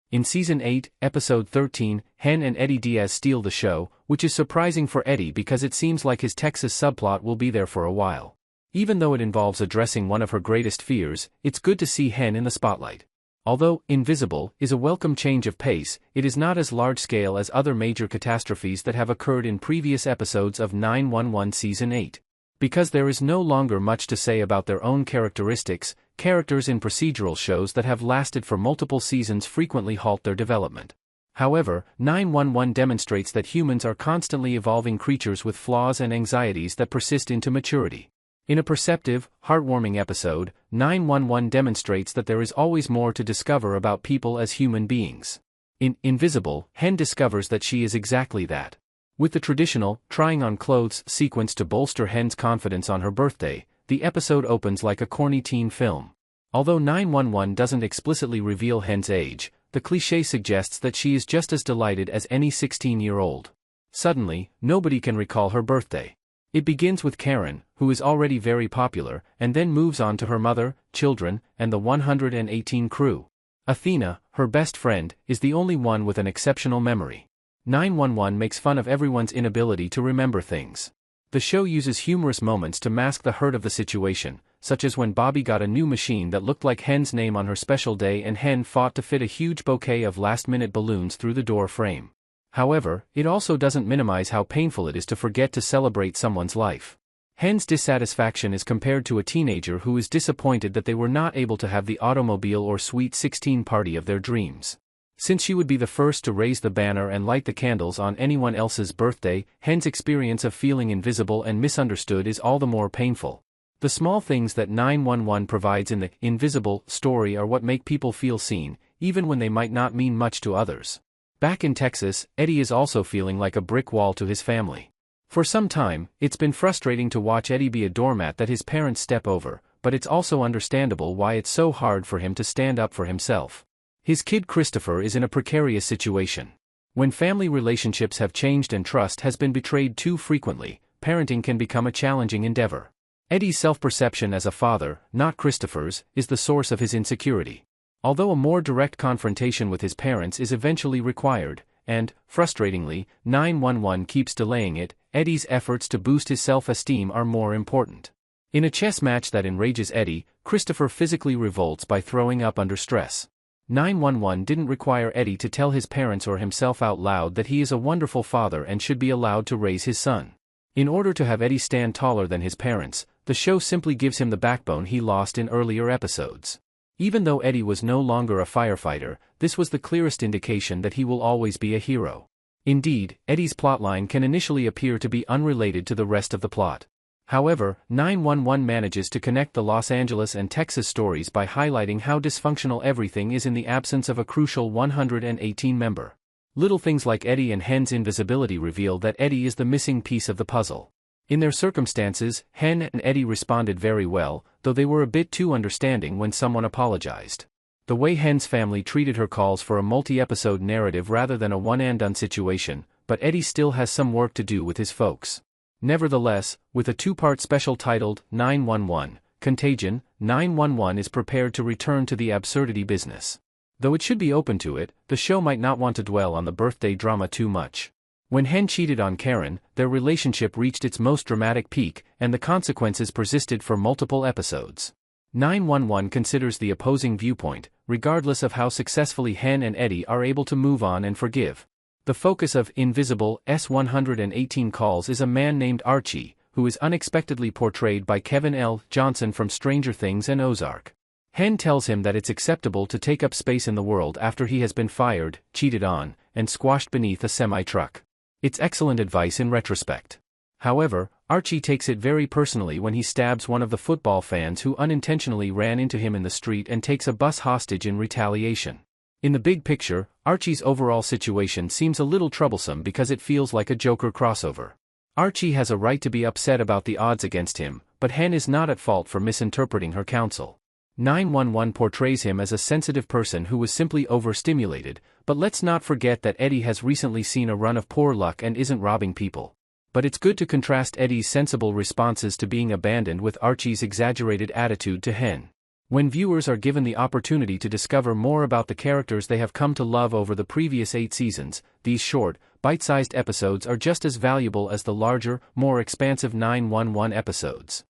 In Season 8, Episode 13, Hen and Eddie Diaz steal the show, which is surprising for Eddie because it seems like his Texas subplot will be there for a while. Even though it involves addressing one of her greatest fears, it's good to see Hen in the spotlight. Although Invisible is a welcome change of pace, it is not as large-scale as other major catastrophes that have occurred in previous episodes of 911 Season 8. Because there is no longer much to say about their own characteristics, characters in procedural shows that have lasted for multiple seasons frequently halt their development. However, 911 demonstrates that humans are constantly evolving creatures with flaws and anxieties that persist into maturity. In a perceptive, heartwarming episode, 911 demonstrates that there is always more to discover about people as human beings. In Invisible, Hen discovers that she is exactly that. With the traditional, trying on clothes sequence to bolster Hen's confidence on her birthday, the episode opens like a corny teen film. Although 911 doesn't explicitly reveal Hen's age, the cliché suggests that she is just as delighted as any 16-year-old. Suddenly, nobody can recall her birthday. It begins with Karen, who is already very popular, and then moves on to her mother, children, and the 118 crew. Athena, her best friend, is the only one with an exceptional memory. 911 makes fun of everyone's inability to remember things. The show uses humorous moments to mask the hurt of the situation, such as when Bobby got a new machine that looked like Hen's name on her special day and Hen fought to fit a huge bouquet of last-minute balloons through the door frame. However, it also doesn't minimize how painful it is to forget to celebrate someone's life. Hen's dissatisfaction is compared to a teenager who is disappointed that they were not able to have the automobile or sweet 16 party of their dreams. Since she would be the first to raise the banner and light the candles on anyone else's birthday, Hen's experience of feeling invisible and misunderstood is all the more painful. The small things that 911 provides in the Invisible story are what make people feel seen, even when they might not mean much to others. Back in Texas, Eddie is also feeling like a brick wall to his family. For some time, it's been frustrating to watch Eddie be a doormat that his parents step over, but it's also understandable why it's so hard for him to stand up for himself. His kid Christopher is in a precarious situation. When family relationships have changed and trust has been betrayed too frequently, parenting can become a challenging endeavor. Eddie's self-perception as a father, not Christopher's, is the source of his insecurity. Although a more direct confrontation with his parents is eventually required, and, frustratingly, 911 keeps delaying it, Eddie's efforts to boost his self-esteem are more important. In a chess match that enrages Eddie, Christopher physically revolts by throwing up under stress. 911 didn't require Eddie to tell his parents or himself out loud that he is a wonderful father and should be allowed to raise his son. In order to have Eddie stand taller than his parents, the show simply gives him the backbone he lost in earlier episodes. Even though Eddie was no longer a firefighter, this was the clearest indication that he will always be a hero. Indeed, Eddie's plotline can initially appear to be unrelated to the rest of the plot. However, 911 manages to connect the Los Angeles and Texas stories by highlighting how dysfunctional everything is in the absence of a crucial 118 member. Little things like Eddie and Hen's invisibility reveal that Eddie is the missing piece of the puzzle. In their circumstances, Hen and Eddie responded very well, though they were a bit too understanding when someone apologized. The way Hen's family treated her calls for a multi-episode narrative rather than a one-and-done situation, but Eddie still has some work to do with his folks. Nevertheless, with a two-part special titled 911, Contagion, 911 is prepared to return to the absurdity business. Though it should be open to it, the show might not want to dwell on the birthday drama too much. When Hen cheated on Karen, their relationship reached its most dramatic peak, and the consequences persisted for multiple episodes. 911 considers the opposing viewpoint, regardless of how successfully Hen and Eddie are able to move on and forgive. The focus of Invisible's 118 calls is a man named Archie, who is unexpectedly portrayed by Kevin L. Johnson from Stranger Things and Ozark. Hen tells him that it's acceptable to take up space in the world after he has been fired, cheated on, and squashed beneath a semi-truck. It's excellent advice in retrospect. However, Archie takes it very personally when he stabs one of the football fans who unintentionally ran into him in the street and takes a bus hostage in retaliation. In the big picture, Archie's overall situation seems a little troublesome because it feels like a Joker crossover. Archie has a right to be upset about the odds against him, but Hen is not at fault for misinterpreting her counsel. 911 portrays him as a sensitive person who was simply overstimulated, but let's not forget that Eddie has recently seen a run of poor luck and isn't robbing people. But it's good to contrast Eddie's sensible responses to being abandoned with Archie's exaggerated attitude to Hen. When viewers are given the opportunity to discover more about the characters they have come to love over the previous 8 seasons, these short, bite-sized episodes are just as valuable as the larger, more expansive 911 episodes.